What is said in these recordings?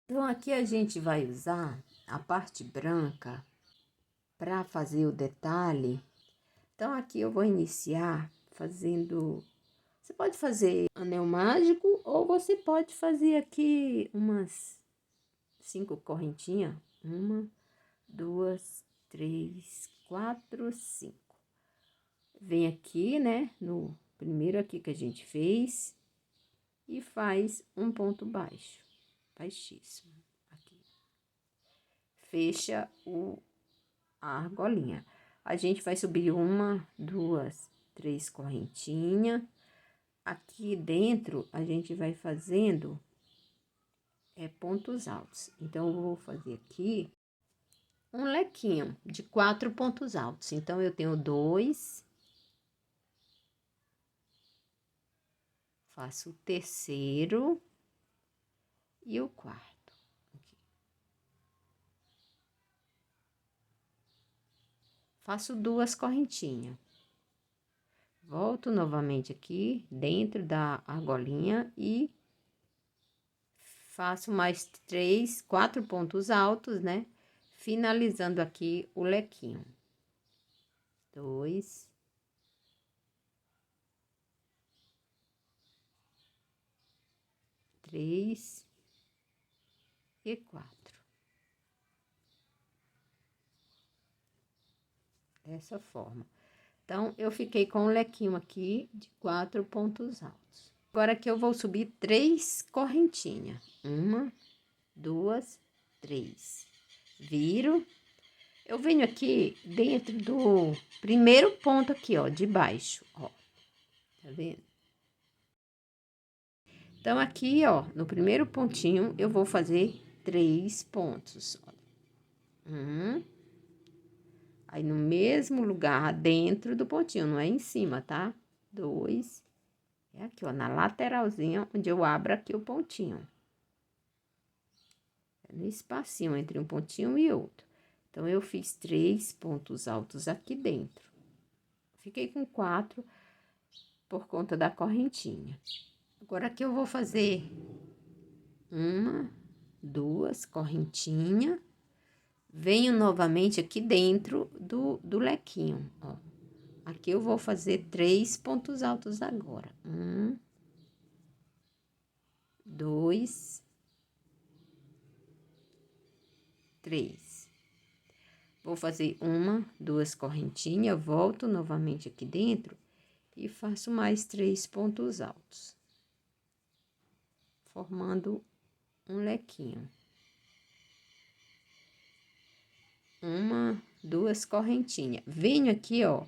Então, aqui a gente vai usar a parte branca para fazer o detalhe. Então, aqui eu vou iniciar fazendo... Você pode fazer anel mágico ou você pode fazer aqui umas 5 correntinhas. 1, 2, 3, 4, 5. Vem aqui, né, no primeiro aqui que a gente fez e faz um ponto baixo, baixíssimo, aqui. Fecha a argolinha. A gente vai subir 1, 2, 3 correntinhas. Aqui dentro, a gente vai fazendo pontos altos. Então, eu vou fazer aqui um lequinho de 4 pontos altos. Então, eu tenho 2, faço o terceiro e o quarto. Aqui. Faço 2 correntinhas. Volto novamente aqui dentro da argolinha e faço mais 3, 4 pontos altos, né? Finalizando aqui o lequinho. 2, 3 e 4. Dessa forma. Então, eu fiquei com um lequinho aqui de 4 pontos altos. Agora aqui eu vou subir 3 correntinhas. 1, 2, 3. Viro. Eu venho aqui dentro do primeiro ponto aqui, ó, de baixo, ó. Tá vendo? Então, aqui, ó, no primeiro pontinho, eu vou fazer 3 pontos. Aí, no mesmo lugar, dentro do pontinho, não é em cima, tá? 2. É aqui, ó, na lateralzinha, onde eu abro aqui o pontinho. É no espacinho entre um pontinho e outro. Então, eu fiz 3 pontos altos aqui dentro. Fiquei com 4 por conta da correntinha. Agora, aqui eu vou fazer 1, 2 correntinhas. Venho novamente aqui dentro do lequinho, ó. Aqui eu vou fazer 3 pontos altos agora. 1, 2, 3. Vou fazer 1, 2 correntinhas, volto novamente aqui dentro e faço mais 3 pontos altos, formando um lequinho. 1, 2 correntinhas. Venho aqui, ó,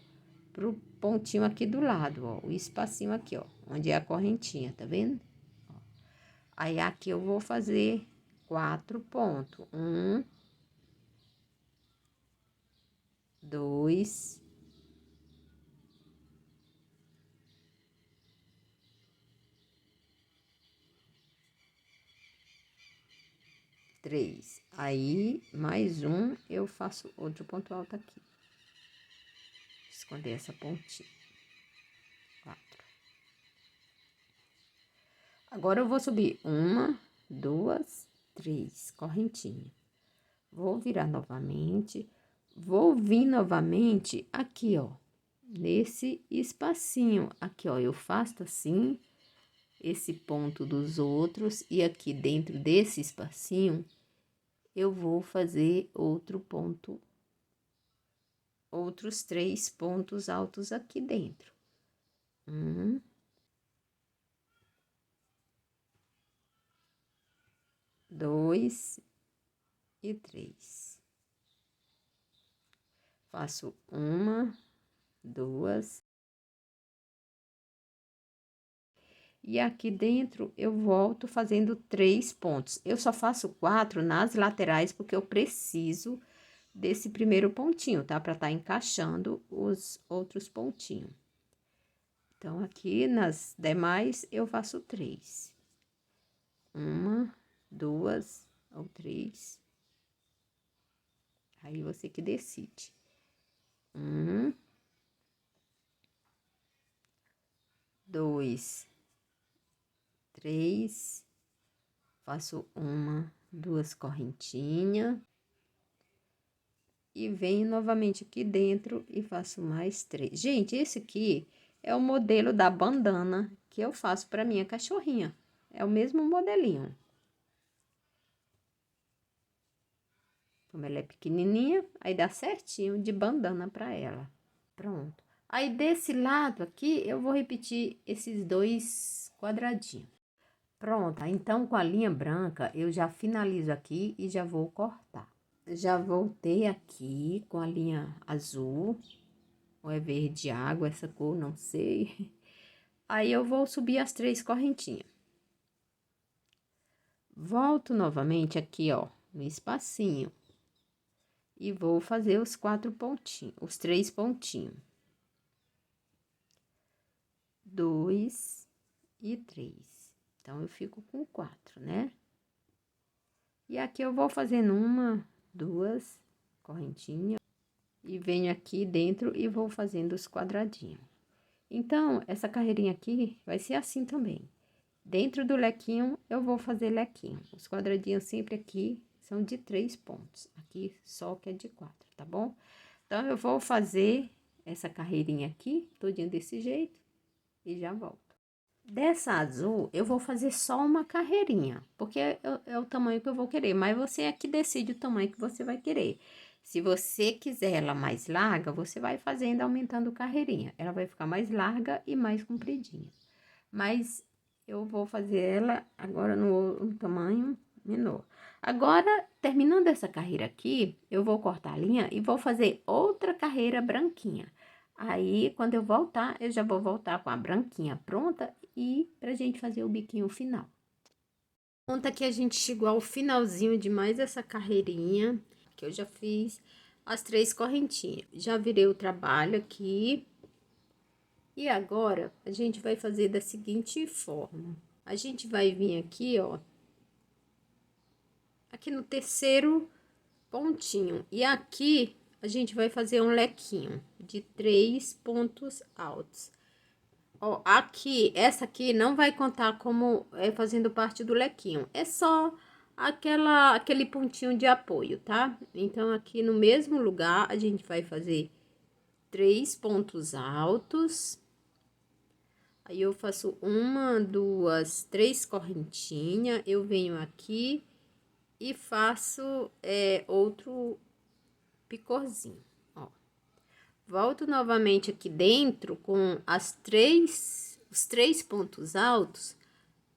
pro pontinho aqui do lado, ó, o espacinho aqui, ó, onde é a correntinha, tá vendo? Ó. Aí, aqui eu vou fazer 4 pontos. 1, 2, 3. Aí, mais um, eu faço outro ponto alto aqui. Esconder essa pontinha. 4. Agora, eu vou subir 1, 2, 3 correntinha. Vou virar novamente, vou vir novamente aqui, ó, nesse espacinho. Aqui, ó, eu faço assim, esse ponto dos outros, e aqui dentro desse espacinho, eu vou fazer outro ponto, outros 3 pontos altos aqui dentro. 1, 2 e 3. Faço 1, 2. E aqui dentro, eu volto fazendo 3 pontos. Eu só faço 4 nas laterais, porque eu preciso desse primeiro pontinho, tá? Pra tá encaixando os outros pontinhos. Então, aqui nas demais, eu faço 3. 1, 2 ou 3. Aí, você que decide. 1, 2, 3, faço 1, 2 correntinhas. E venho novamente aqui dentro e faço mais 3. Gente, esse aqui é o modelo da bandana que eu faço para minha cachorrinha. É o mesmo modelinho. Como ela é pequenininha, aí dá certinho de bandana para ela. Pronto. Aí desse lado aqui, eu vou repetir esses 2 quadradinhos. Pronto, então com a linha branca, eu já finalizo aqui e já vou cortar. Já voltei aqui com a linha azul, ou é verde água, essa cor, não sei. Aí eu vou subir as 3 correntinhas. Volto novamente aqui, ó, no espacinho. E vou fazer os 4 pontinhos, os 3 pontinhos. 2 e 3. Então, eu fico com 4, né? E aqui eu vou fazendo 1, 2 correntinhas. E venho aqui dentro e vou fazendo os quadradinhos. Então, essa carreirinha aqui vai ser assim também. Dentro do lequinho, eu vou fazer lequinho. Os quadradinhos sempre aqui são de 3 pontos. Aqui só que é de 4, tá bom? Então, eu vou fazer essa carreirinha aqui, todinha desse jeito, e já volto. Dessa azul, eu vou fazer só uma carreirinha, porque é o tamanho que eu vou querer, mas você é que decide o tamanho que você vai querer. Se você quiser ela mais larga, você vai fazendo, aumentando carreirinha. Ela vai ficar mais larga e mais compridinha. Mas eu vou fazer ela agora no tamanho menor. Agora, terminando essa carreira aqui, eu vou cortar a linha e vou fazer outra carreira branquinha. Aí, quando eu voltar, eu já vou voltar com a branquinha pronta e pra gente fazer o biquinho final. Conta que a gente chegou ao finalzinho de mais essa carreirinha, que eu já fiz as 3 correntinhas. Já virei o trabalho aqui. E agora, a gente vai fazer da seguinte forma. A gente vai vir aqui, ó. Aqui no terceiro pontinho. E aqui, a gente vai fazer um lequinho de 3 pontos altos. Ó, aqui, essa aqui não vai contar como fazendo parte do lequinho. É só aquele pontinho de apoio, tá? Então, aqui no mesmo lugar, a gente vai fazer 3 pontos altos. Aí, eu faço 1, 2, 3 correntinhas. Eu venho aqui e faço outro picorzinho, ó. Volto novamente aqui dentro com os 3 pontos altos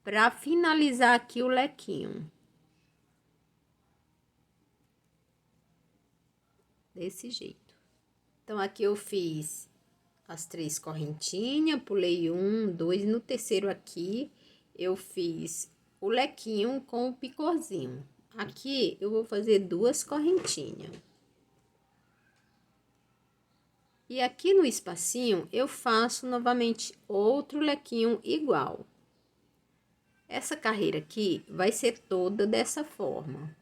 para finalizar aqui o lequinho. Desse jeito. Então, aqui eu fiz as 3 correntinhas, pulei 1, 2, no terceiro aqui eu fiz o lequinho com o picorzinho. Aqui eu vou fazer 2 correntinhas. E aqui no espacinho, eu faço novamente outro lequinho igual. Essa carreira aqui vai ser toda dessa forma.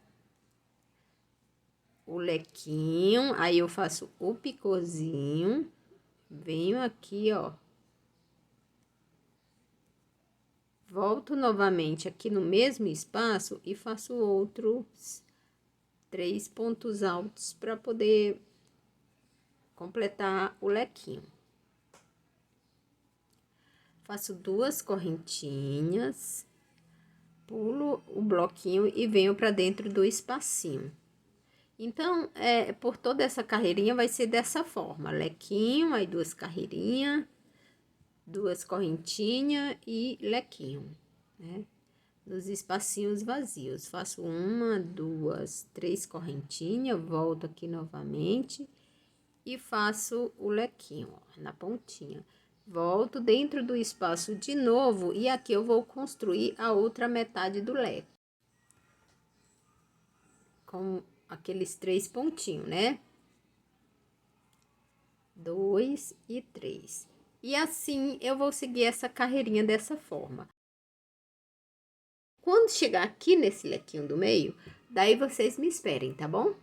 O lequinho, aí eu faço o picorzinho, venho aqui, ó. Volto novamente aqui no mesmo espaço e faço outros 3 pontos altos para poder completar o lequinho. Faço 2 correntinhas, pulo o bloquinho e venho para dentro do espacinho. Então, por toda essa carreirinha vai ser dessa forma, lequinho, aí 2 carreirinhas, 2 correntinhas e lequinho, né? Nos espacinhos vazios, faço 1, 2, 3 correntinhas, volto aqui novamente e faço o lequinho, ó, na pontinha. Volto dentro do espaço de novo e aqui eu vou construir a outra metade do leque. Com aqueles 3 pontinhos, né? 2 e 3. E assim eu vou seguir essa carreirinha dessa forma. Quando chegar aqui nesse lequinho do meio, daí vocês me esperem, tá bom?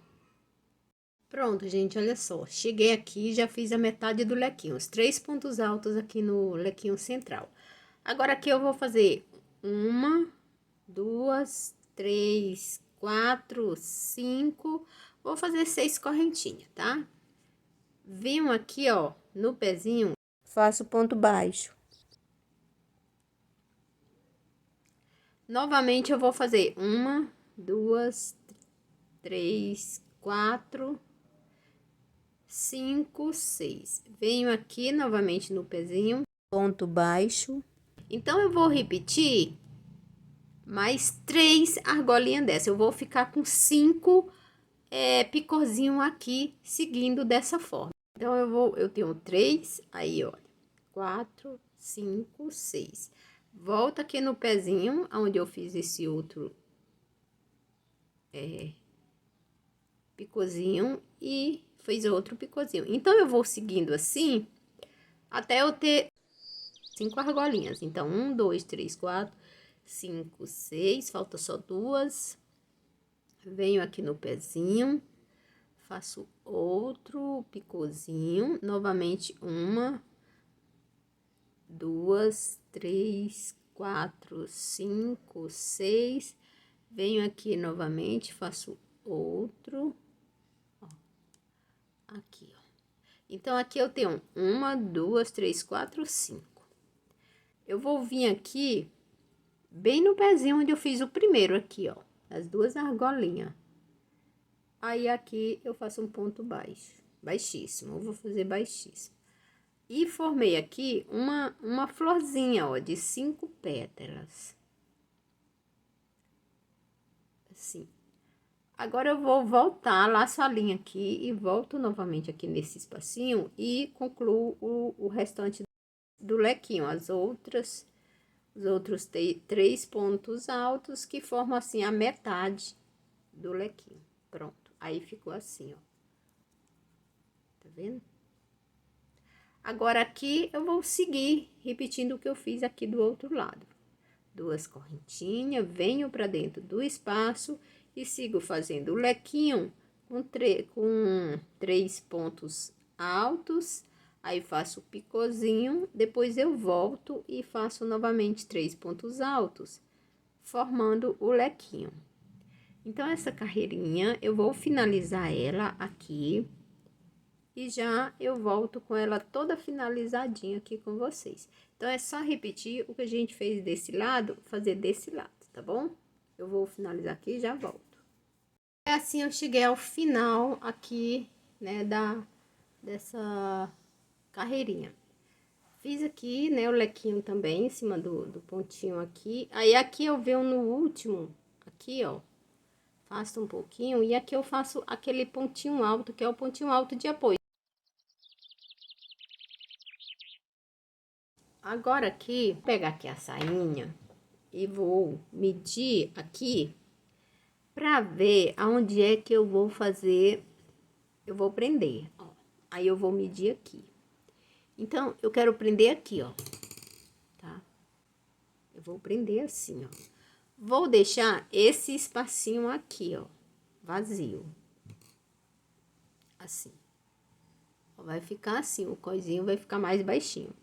Pronto, gente, olha só. Cheguei aqui e já fiz a metade do lequinho. Os 3 pontos altos aqui no lequinho central. Agora, aqui eu vou fazer 1, 2, 3 4, 5, vou fazer 6 correntinhas, tá? Venho aqui, ó, no pezinho, faço ponto baixo. Novamente, eu vou fazer 1, 2, 3, 4, 5, 6. Venho aqui novamente no pezinho, ponto baixo. Então, eu vou repetir mais 3 argolinhas dessa. Eu vou ficar com 5 picorzinho aqui, seguindo dessa forma. Então, eu tenho 3, aí, olha, 4, 5, 6. Volta aqui no pezinho, onde eu fiz esse outro picozinho e fiz outro picozinho. Então, eu vou seguindo assim, até eu ter 5 argolinhas. Então, 1, 2, 3, 4, 5, 6, falta só 2. Venho aqui no pezinho, faço outro picozinho, novamente 1, 2, 3, 4, 5, 6. Venho aqui novamente, faço outro, ó, aqui, ó. Então, aqui eu tenho 1, 2, 3, 4, 5. Eu vou vir aqui, bem no pezinho onde eu fiz o primeiro aqui, ó, as 2 argolinhas. Aí, aqui eu faço um ponto baixo, baixíssimo, eu vou fazer baixíssimo. E formei aqui uma florzinha, ó, de 5 pétalas. Assim. Agora, eu vou voltar, laço a linha aqui e volto novamente aqui nesse espacinho e concluo o restante do lequinho, os outros 3 pontos altos que formam assim a metade do lequinho. Pronto, aí ficou assim, ó. Tá vendo? Agora, aqui eu vou seguir repetindo o que eu fiz aqui do outro lado. 2 correntinhas, venho para dentro do espaço e sigo fazendo o lequinho com 3 pontos altos. Aí, faço o picozinho, depois eu volto e faço novamente 3 pontos altos, formando o lequinho. Então, essa carreirinha, eu vou finalizar ela aqui. E já eu volto com ela toda finalizadinha aqui com vocês. Então, é só repetir o que a gente fez desse lado, fazer desse lado, tá bom? Eu vou finalizar aqui e já volto. É assim, eu cheguei ao final aqui, né, dessa carreirinha. Fiz aqui, né, o lequinho também, em cima do pontinho aqui. Aí, aqui eu venho no último, aqui, ó, faço um pouquinho. E aqui eu faço aquele pontinho alto, que é o pontinho alto de apoio. Agora aqui, vou pegar aqui a sainha e vou medir aqui pra ver aonde é que eu vou fazer, eu vou prender, ó. Aí eu vou medir aqui. Então, eu quero prender aqui, ó, tá? Eu vou prender assim, ó. Vou deixar esse espacinho aqui, ó, vazio. Assim. Vai ficar assim, o coisinho vai ficar mais baixinho.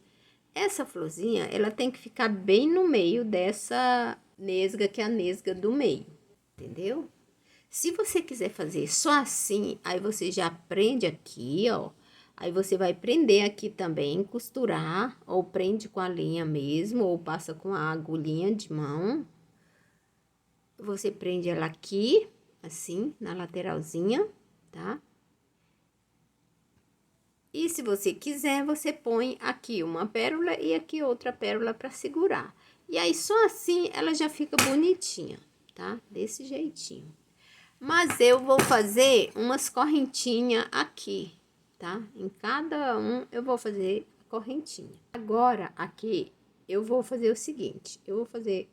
Essa florzinha, ela tem que ficar bem no meio dessa nesga, que é a nesga do meio, entendeu? Se você quiser fazer só assim, aí você já prende aqui, ó. Aí você vai prender aqui também, costurar, ou prende com a linha mesmo, ou passa com a agulhinha de mão. Você prende ela aqui, assim, na lateralzinha, tá? E se você quiser, você põe aqui uma pérola e aqui outra pérola para segurar. E aí, só assim, ela já fica bonitinha, tá? Desse jeitinho. Mas eu vou fazer umas correntinhas aqui, tá? Em cada um eu vou fazer correntinha. Agora, aqui, eu vou fazer o seguinte. Eu vou fazer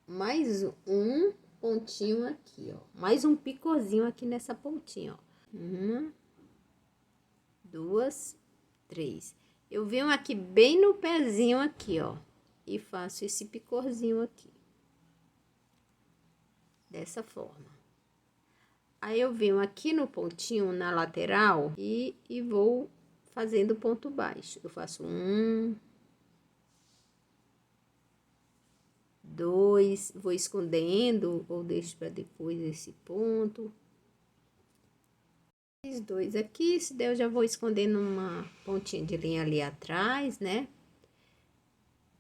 mais um pontinho aqui, ó. Mais um picozinho aqui nessa pontinha, ó. 1, 2, 3. Eu venho aqui bem no pezinho aqui, ó, e faço esse picorzinho aqui. Dessa forma. Aí, eu venho aqui no pontinho, na lateral, e vou fazendo ponto baixo. Eu faço 1, 2, vou escondendo ou deixo para depois esse ponto. Fiz 2 aqui, se der eu já vou escondendo uma pontinha de linha ali atrás, né?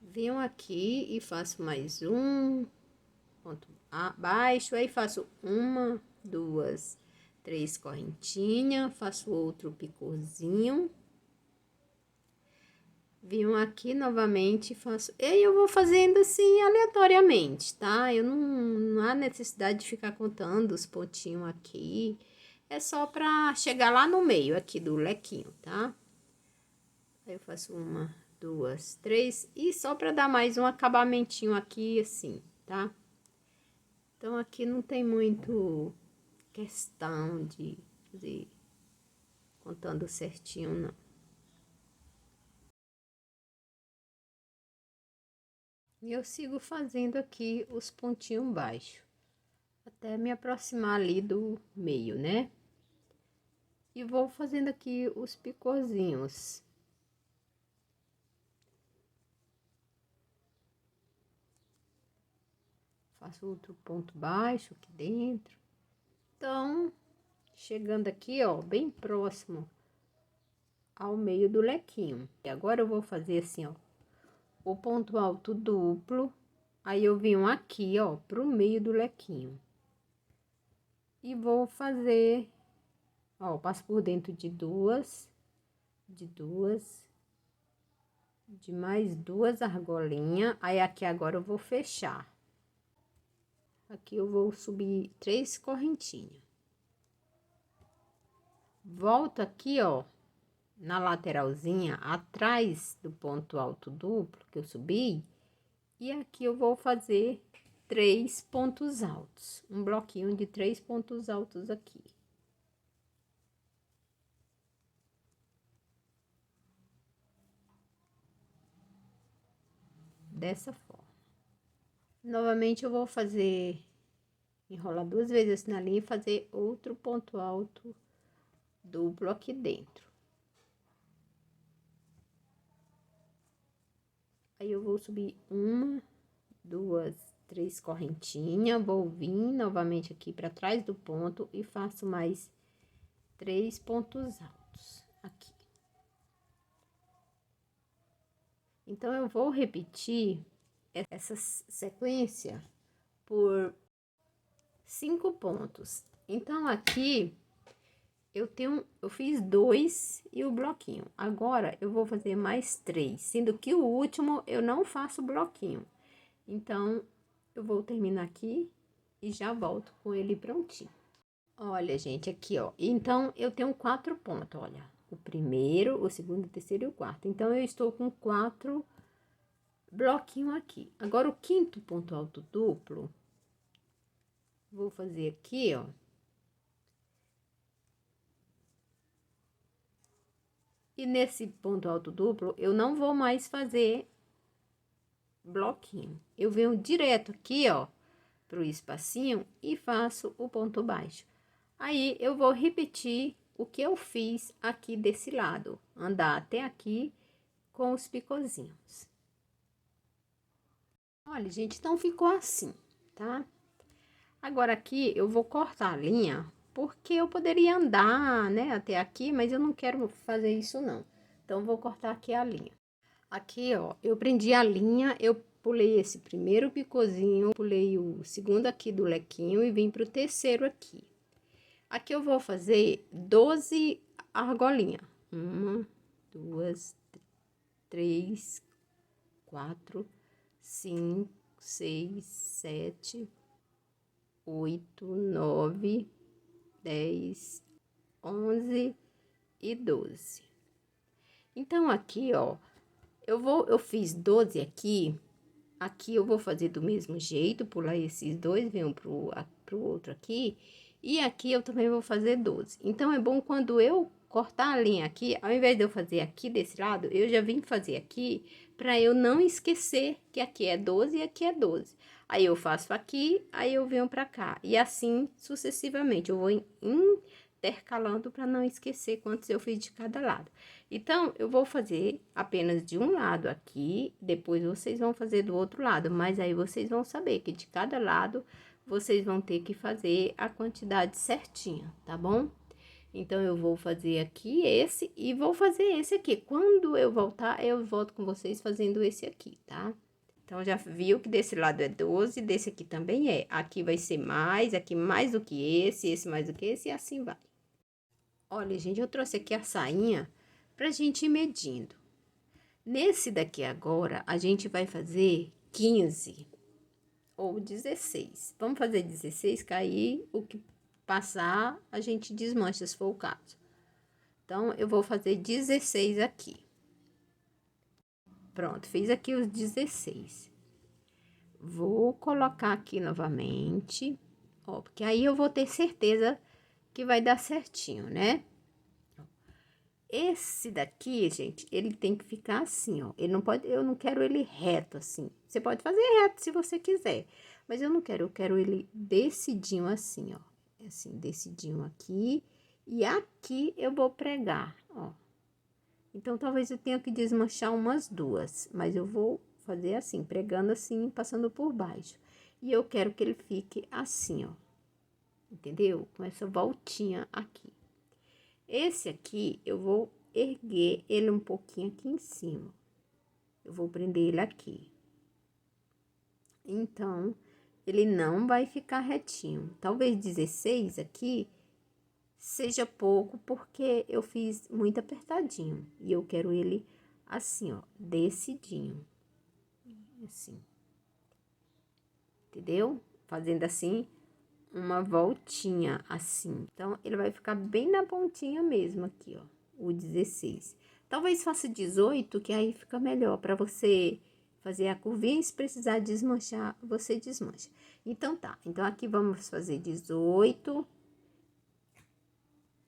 Venho aqui e faço mais um ponto abaixo, aí faço 1, 2, 3 correntinhas, faço outro picôzinho. Venho aqui novamente, faço... E eu vou fazendo assim, aleatoriamente, tá? Não há necessidade de ficar contando os pontinhos aqui. É só pra chegar lá no meio aqui do lequinho, tá? Aí eu faço 1, 2, 3. E só pra dar mais um acabamentinho aqui, assim, tá? Então, aqui não tem muito questão de fazer contando certinho, não. E eu sigo fazendo aqui os pontinhos baixos, até me aproximar ali do meio, né? E vou fazendo aqui os picôzinhos. Faço outro ponto baixo aqui dentro. Então, chegando aqui, ó, bem próximo ao meio do lequinho. E agora eu vou fazer assim, ó, o ponto alto duplo, aí eu venho aqui, ó, pro meio do lequinho. E vou fazer, ó, passo por dentro de duas, de mais 2 argolinhas, aí aqui agora eu vou fechar. Aqui eu vou subir 3 correntinhas. Volto aqui, ó, na lateralzinha, atrás do ponto alto duplo que eu subi, e aqui eu vou fazer 3 pontos altos, um bloquinho de 3 pontos altos aqui. Dessa forma. Novamente eu vou fazer, enrolar 2 vezes assim na linha e fazer outro ponto alto duplo aqui dentro. Aí eu vou subir 1, 2, 3 correntinhas, vou vir novamente aqui para trás do ponto e faço mais 3 pontos altos aqui. Então, eu vou repetir essa sequência por 5 pontos. Então, aqui eu fiz 2 e o bloquinho. Agora, eu vou fazer mais 3, sendo que o último eu não faço bloquinho. Então, eu vou terminar aqui e já volto com ele prontinho. Olha, gente, aqui, ó. Então, eu tenho 4 pontos, olha. O primeiro, o segundo, o terceiro e o quarto. Então, eu estou com 4 bloquinhos aqui. Agora, o quinto ponto alto duplo, vou fazer aqui, ó. E nesse ponto alto duplo, eu não vou mais fazer bloquinho. Eu venho direto aqui, ó, pro espacinho e faço o ponto baixo. Aí, eu vou repetir o que eu fiz aqui desse lado. Andar até aqui com os picôzinhos. Olha, gente, então ficou assim, tá? Agora, aqui, eu vou cortar a linha, porque eu poderia andar, né, até aqui, mas eu não quero fazer isso, não. Então, vou cortar aqui a linha. Aqui, ó, eu prendi a linha, eu pulei esse primeiro picôzinho, pulei o segundo aqui do lequinho e vim pro terceiro aqui. Aqui eu vou fazer 12 argolinhas. 1, 2, 3, 4, 5, 6, 7, 8, 9, 10, 11 e 12. Então, aqui, ó, eu fiz 12 aqui. Aqui eu vou fazer do mesmo jeito, pular esses dois, venho pro outro aqui. E aqui eu também vou fazer 12. Então, é bom quando eu cortar a linha aqui, ao invés de eu fazer aqui desse lado, eu já vim fazer aqui, para eu não esquecer que aqui é 12 e aqui é 12. Aí, eu faço aqui, aí eu venho pra cá. E assim, sucessivamente, eu vou intercalando para não esquecer quantos eu fiz de cada lado. Então, eu vou fazer apenas de um lado aqui, depois vocês vão fazer do outro lado, mas aí vocês vão saber que de cada lado vocês vão ter que fazer a quantidade certinha, tá bom? Então, eu vou fazer aqui esse e vou fazer esse aqui. Quando eu voltar, eu volto com vocês fazendo esse aqui, tá? Então, já viu que desse lado é 12, desse aqui também é. Aqui vai ser mais, aqui mais do que esse mais do que esse, e assim vai. Olha, gente, eu trouxe aqui a sainha pra gente ir medindo. Nesse daqui agora, a gente vai fazer 15 ou 16. Vamos fazer 16, que aí o que passar, a gente desmancha, se for o caso. Então, eu vou fazer 16 aqui. Pronto, fiz aqui os 16. Vou colocar aqui novamente, ó, porque aí eu vou ter certeza que vai dar certinho, né? Esse daqui, gente, ele tem que ficar assim, ó. Ele não pode, eu não quero ele reto assim. Você pode fazer reto se você quiser, mas eu não quero, eu quero ele descidinho assim, ó. Assim, descidinho aqui. E aqui eu vou pregar, ó. Então, talvez eu tenha que desmanchar umas duas, mas eu vou fazer assim, pregando assim, passando por baixo. E eu quero que ele fique assim, ó. Entendeu? Com essa voltinha aqui. Esse aqui, eu vou erguer ele um pouquinho aqui em cima. Eu vou prender ele aqui. Então, ele não vai ficar retinho. Talvez 16 aqui seja pouco, porque eu fiz muito apertadinho. E eu quero ele assim, ó, descidinho. Assim. Entendeu? Fazendo assim, uma voltinha assim. Então, ele vai ficar bem na pontinha mesmo aqui, ó, o 16. Talvez faça 18, que aí fica melhor para você fazer a curvinha e se precisar desmanchar, você desmancha. Então, tá. Então, aqui vamos fazer 18.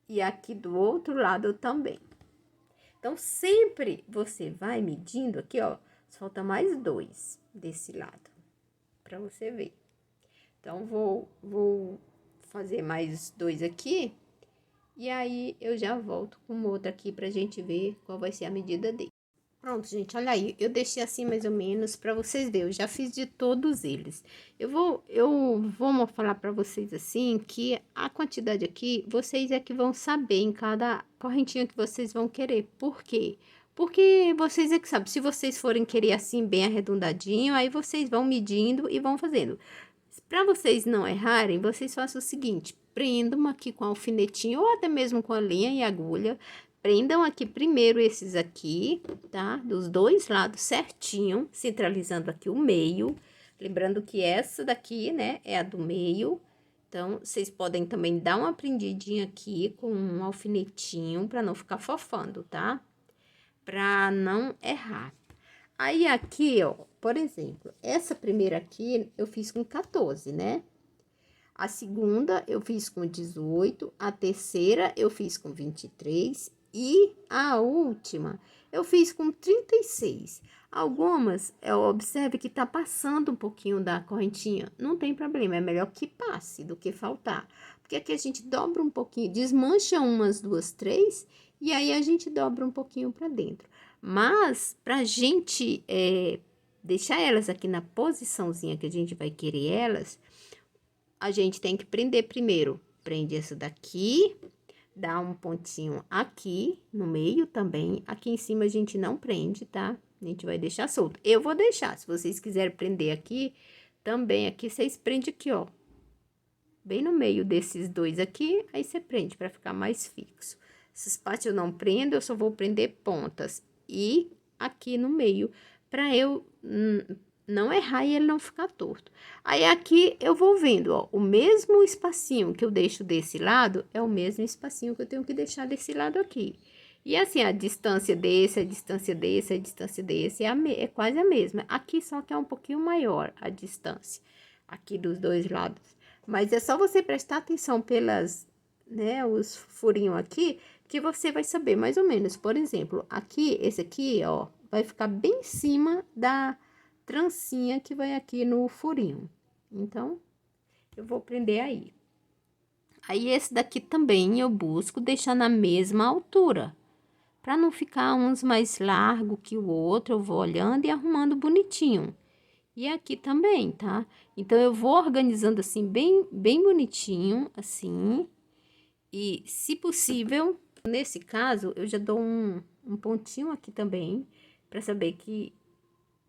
E aqui do outro lado também. Então, sempre você vai medindo aqui, ó, falta mais 2 desse lado, para você ver. Então, vou fazer mais 2 aqui, e aí eu já volto com outro aqui pra gente ver qual vai ser a medida dele. Pronto, gente, olha aí, eu deixei assim mais ou menos pra vocês verem, eu já fiz de todos eles. Eu vou falar pra vocês assim, que a quantidade aqui, vocês é que vão saber em cada correntinha que vocês vão querer. Por quê? Porque vocês é que sabem, se vocês forem querer assim bem arredondadinho, aí vocês vão medindo e vão fazendo. Para vocês não errarem, vocês façam o seguinte: prendam aqui com alfinetinho ou até mesmo com a linha e agulha. Prendam aqui primeiro esses aqui, tá? Dos dois lados certinho, centralizando aqui o meio. Lembrando que essa daqui, né, é a do meio. Então, vocês podem também dar uma prendidinha aqui com um alfinetinho para não ficar fofando, tá? Para não errar. Aí, aqui, ó, por exemplo, essa primeira aqui eu fiz com 14, né? A segunda eu fiz com 18, a terceira eu fiz com 23 e a última eu fiz com 36. Algumas, eu observe que tá passando um pouquinho da correntinha. Não tem problema, é melhor que passe do que faltar. Porque aqui a gente dobra um pouquinho, desmancha umas, duas, três, e aí a gente dobra um pouquinho para dentro. Mas, pra gente deixar elas aqui na posiçãozinha que a gente vai querer elas, a gente tem que prender primeiro. Prende essa daqui, dá um pontinho aqui no meio também. Aqui em cima a gente não prende, tá? A gente vai deixar solto. Eu vou deixar, se vocês quiserem prender aqui, também aqui vocês prendem aqui, ó. Bem no meio desses dois aqui, aí você prende para ficar mais fixo. Essas partes eu não prendo, eu só vou prender pontas. E aqui no meio, para eu não errar e ele não ficar torto. Aí, aqui eu vou vendo, ó, o mesmo espacinho que eu deixo desse lado, é o mesmo espacinho que eu tenho que deixar desse lado aqui. E assim, a distância desse, a distância desse, a distância desse, é quase a mesma. Aqui só que é um pouquinho maior a distância, aqui dos dois lados. Mas é só você prestar atenção pelas, né, os furinhos aqui, que você vai saber mais ou menos. Por exemplo, aqui, esse aqui, ó, vai ficar bem em cima da trancinha que vai aqui no furinho. Então, eu vou prender aí. Aí, esse daqui também eu busco deixar na mesma altura. Para não ficar uns mais largo que o outro, eu vou olhando e arrumando bonitinho. E aqui também, tá? Então, eu vou organizando assim, bem bonitinho, assim. E, se possível, nesse caso, eu já dou um pontinho aqui também, para saber que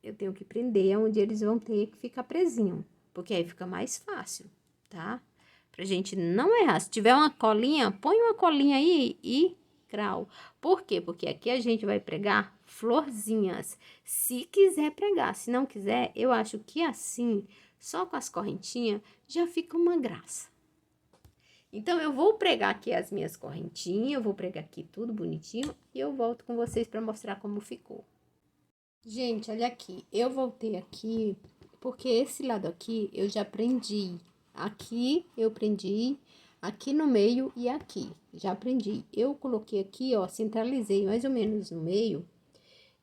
eu tenho que prender onde eles vão ter que ficar presinho. Porque aí fica mais fácil, tá? Pra gente não errar. Se tiver uma colinha, põe uma colinha aí e crau. Por quê? Porque aqui a gente vai pregar florzinhas. Se quiser pregar, se não quiser, eu acho que assim, só com as correntinhas, já fica uma graça. Então, eu vou pregar aqui as minhas correntinhas, eu vou pregar aqui tudo bonitinho e eu volto com vocês para mostrar como ficou. Gente, olha aqui, eu voltei aqui porque esse lado aqui eu já prendi. Aqui eu prendi, aqui no meio e aqui, já prendi. Eu coloquei aqui, ó, centralizei mais ou menos no meio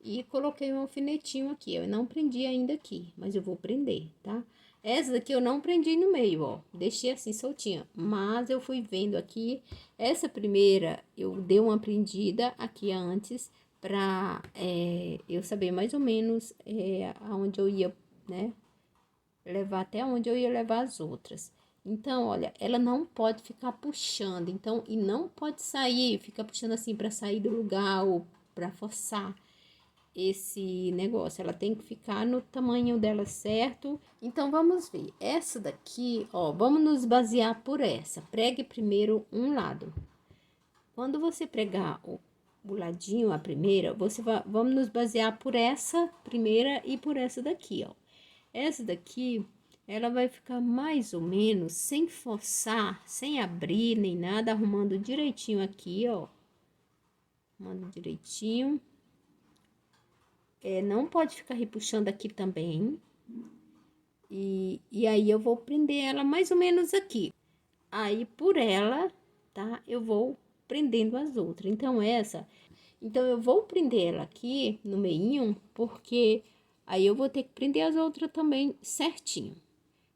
e coloquei um alfinetinho aqui. Eu não prendi ainda aqui, mas eu vou prender, tá? Essa daqui eu não prendi no meio, ó, deixei assim soltinha, mas eu fui vendo aqui, essa primeira eu dei uma prendida aqui antes, pra eu saber mais ou menos aonde eu ia, né, levar até onde eu ia levar as outras. Então, olha, ela não pode ficar puxando, então, e não pode sair, ficar puxando assim para sair do lugar ou para forçar esse negócio, ela tem que ficar no tamanho dela certo. Então, vamos ver, essa daqui, ó, vamos nos basear por essa. Pregue primeiro um lado. Quando você pregar o ladinho, a primeira, vamos nos basear por essa primeira e por essa daqui, ó. Essa daqui, ela vai ficar mais ou menos sem forçar, sem abrir nem nada, arrumando direitinho aqui, ó. Arrumando direitinho. Não pode ficar repuxando aqui também. E aí, eu vou prender ela mais ou menos aqui. Aí, por ela, tá? Eu vou prendendo as outras. Então, eu vou prender ela aqui no meinho, porque aí eu vou ter que prender as outras também certinho.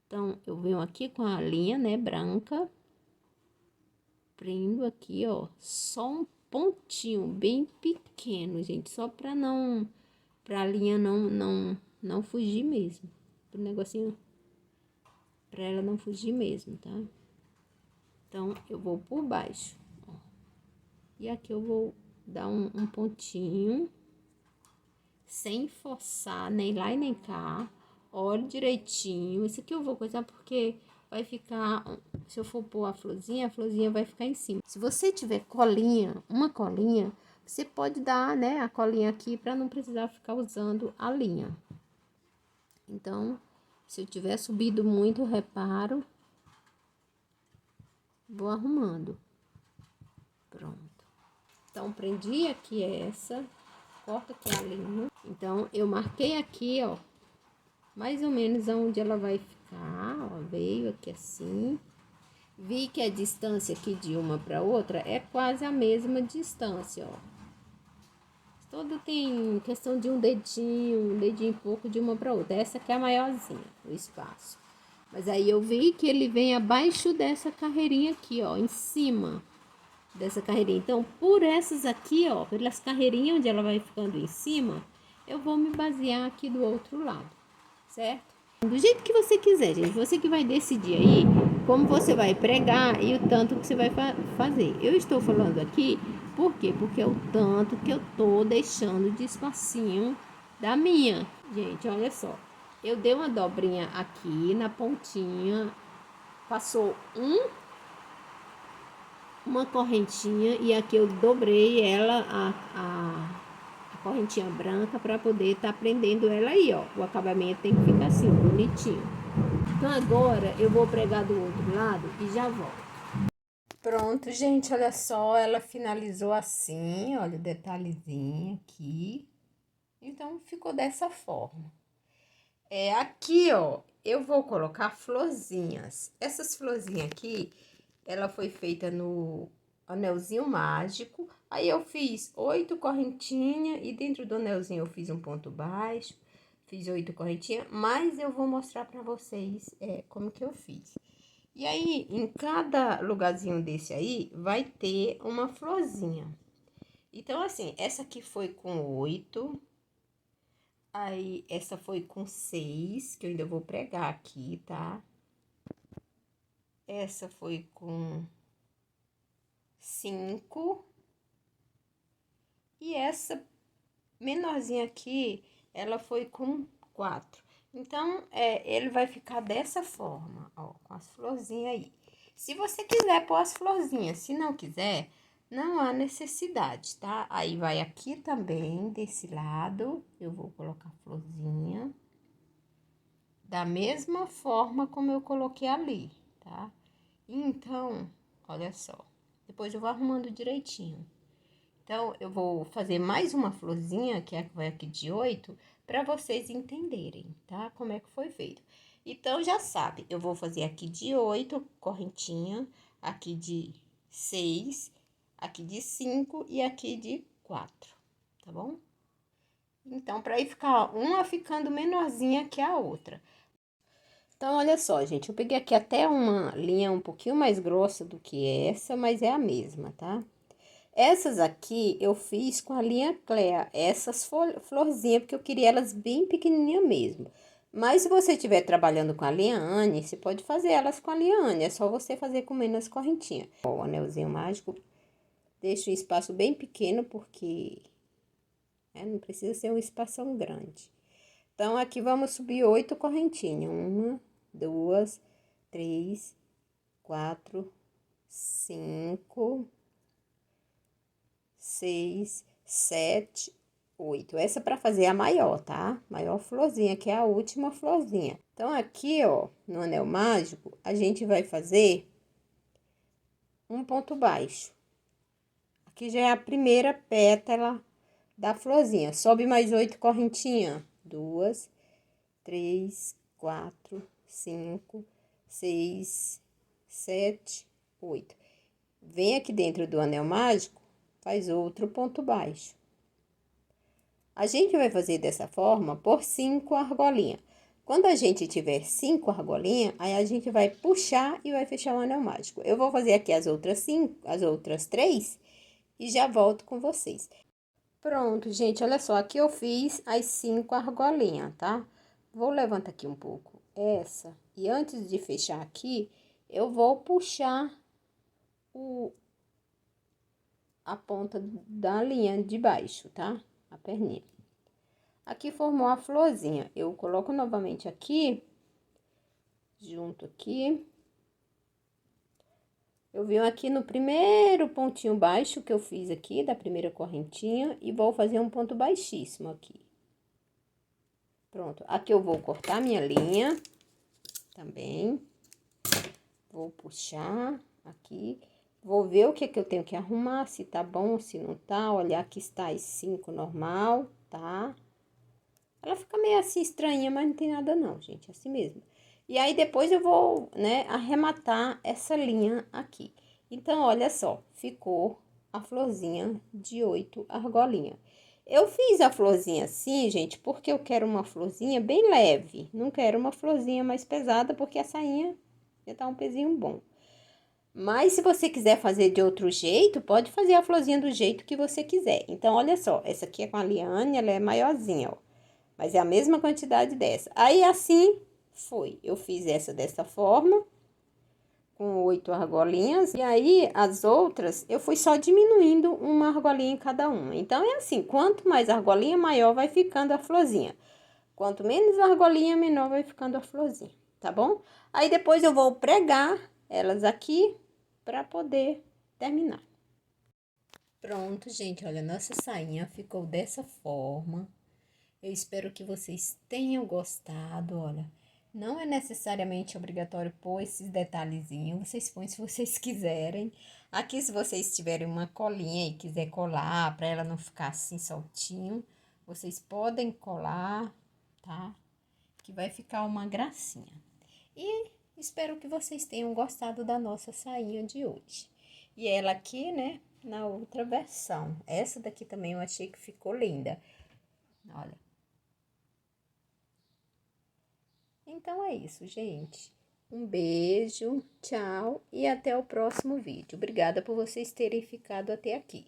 Então, eu venho aqui com a linha, né, branca. Prendo aqui, ó, só um pontinho bem pequeno, gente, só pra a linha não fugir mesmo. Pro negocinho, pra ela não fugir mesmo, tá? Então, eu vou por baixo, ó. E aqui eu vou dar um pontinho, sem forçar nem lá e nem cá. Olha direitinho. Isso aqui eu vou coisar porque vai ficar, se eu for pôr a florzinha vai ficar em cima. Se você tiver colinha, uma colinha, você pode dar, né, a colinha aqui para não precisar ficar usando a linha. Então, se eu tiver subido muito, reparo, vou arrumando. Pronto. Então, prendi aqui essa, corta aqui a linha. Então, eu marquei aqui, ó, mais ou menos aonde ela vai ficar, ó, veio aqui assim. Vi que a distância aqui de uma para outra é quase a mesma distância, ó. Todo tem questão de um dedinho pouco de uma para outra. Essa aqui é a maiorzinha, o espaço. Mas aí eu vi que ele vem abaixo dessa carreirinha aqui, ó, em cima dessa carreirinha. Então, por essas aqui, ó, pelas carreirinhas onde ela vai ficando em cima, eu vou me basear aqui do outro lado, certo? Do jeito que você quiser, gente. Você que vai decidir aí como você vai pregar e o tanto que você vai fazer. Eu estou falando aqui, por quê? Porque é o tanto que eu tô deixando de espacinho da minha. Gente, olha só. Eu dei uma dobrinha aqui na pontinha, passou uma correntinha e aqui eu dobrei ela, a correntinha branca, para poder estar prendendo ela aí, ó. O acabamento tem que ficar assim, bonitinho. Então, agora eu vou pregar do outro lado e já volto. Pronto, gente, olha só, ela finalizou assim, olha o detalhezinho aqui. Então, ficou dessa forma. Aqui, ó, eu vou colocar florzinhas. Essas florzinhas aqui, ela foi feita no anelzinho mágico. Aí, eu fiz 8 correntinhas e dentro do anelzinho eu fiz um ponto baixo. Fiz 8 correntinhas, mas eu vou mostrar pra vocês como que eu fiz. E aí, em cada lugarzinho desse aí, vai ter uma florzinha. Então, assim, essa aqui foi com 8. Aí, essa foi com 6, que eu ainda vou pregar aqui, tá? Essa foi com 5. E essa menorzinha aqui, ela foi com 4. Então, ele vai ficar dessa forma, ó, com as florzinhas aí. Se você quiser pôr as florzinhas, se não quiser, não há necessidade, tá? Aí, vai aqui também, desse lado, eu vou colocar florzinha. Da mesma forma como eu coloquei ali, tá? Então, olha só. Depois eu vou arrumando direitinho. Então, eu vou fazer mais uma florzinha, que é a que vai aqui de 8, para vocês entenderem, tá? Como é que foi feito. Então, já sabe, eu vou fazer aqui de 8 correntinha, aqui de 6, aqui de 5 e aqui de 4, tá bom? Então, para ir ficar uma ficando menorzinha que a outra. Então, olha só, gente, eu peguei aqui até uma linha um pouquinho mais grossa do que essa, mas é a mesma, tá? Essas aqui eu fiz com a linha Clea, essas florzinhas, porque eu queria elas bem pequenininha mesmo. Mas se você estiver trabalhando com a linha Anne, você pode fazer elas com a linha Anne, é só você fazer com menos correntinha. Ó, o anelzinho mágico, deixa um espaço bem pequeno, porque não precisa ser um espação grande. Então, aqui vamos subir 8 correntinhas. 1, 2, 3, 4, 5... 6, 7, 8. Essa para fazer a maior, tá? Maior florzinha, que é a última florzinha. Então, aqui, ó, no anel mágico, a gente vai fazer um ponto baixo. Aqui já é a primeira pétala da florzinha. Sobe mais 8 correntinhas. 2, 3, 4, 5, 6, 7, 8. Vem aqui dentro do anel mágico, faz outro ponto baixo. A gente vai fazer dessa forma por 5 argolinhas. Quando a gente tiver 5 argolinhas, aí a gente vai puxar e vai fechar o anel mágico. Eu vou fazer aqui as outras 5, as outras 3 e já volto com vocês. Pronto, gente, olha só, aqui eu fiz as 5 argolinhas, tá? Vou levantar aqui um pouco essa e antes de fechar aqui, eu vou puxar a ponta da linha de baixo, tá? A perninha. Aqui formou a florzinha. Eu coloco novamente aqui, junto aqui. Eu venho aqui no primeiro pontinho baixo que eu fiz aqui, da primeira correntinha, e vou fazer um ponto baixíssimo aqui. Pronto. Aqui eu vou cortar minha linha também. Vou puxar aqui. Vou ver o que que eu tenho que arrumar, se tá bom, se não tá. Olha, aqui está as 5 normal, tá? Ela fica meio assim estranha, mas não tem nada não, gente, assim mesmo. E aí, depois eu vou, né, arrematar essa linha aqui. Então, olha só, ficou a florzinha de 8 argolinhas. Eu fiz a florzinha assim, gente, porque eu quero uma florzinha bem leve. Não quero uma florzinha mais pesada, porque a sainha já tá um pezinho bom. Mas, se você quiser fazer de outro jeito, pode fazer a florzinha do jeito que você quiser. Então, olha só, essa aqui é com a liane, ela é maiorzinha, ó. Mas é a mesma quantidade dessa. Aí, assim, foi. Eu fiz essa dessa forma, com 8 argolinhas. E aí, as outras, eu fui só diminuindo uma argolinha em cada uma. Então, é assim, quanto mais argolinha, maior vai ficando a florzinha. Quanto menos argolinha, menor vai ficando a florzinha, tá bom? Aí, depois eu vou pregar elas aqui para poder terminar. Pronto, gente, olha, nossa sainha ficou dessa forma. Eu espero que vocês tenham gostado, olha. Não é necessariamente obrigatório pôr esses detalhezinhos, vocês põem se vocês quiserem. Aqui, se vocês tiverem uma colinha e quiser colar, para ela não ficar assim soltinho, vocês podem colar, tá? Que vai ficar uma gracinha. E espero que vocês tenham gostado da nossa sainha de hoje. E ela aqui, né, na outra versão. Essa daqui também eu achei que ficou linda. Olha. Então, é isso, gente. Um beijo, tchau e até o próximo vídeo. Obrigada por vocês terem ficado até aqui.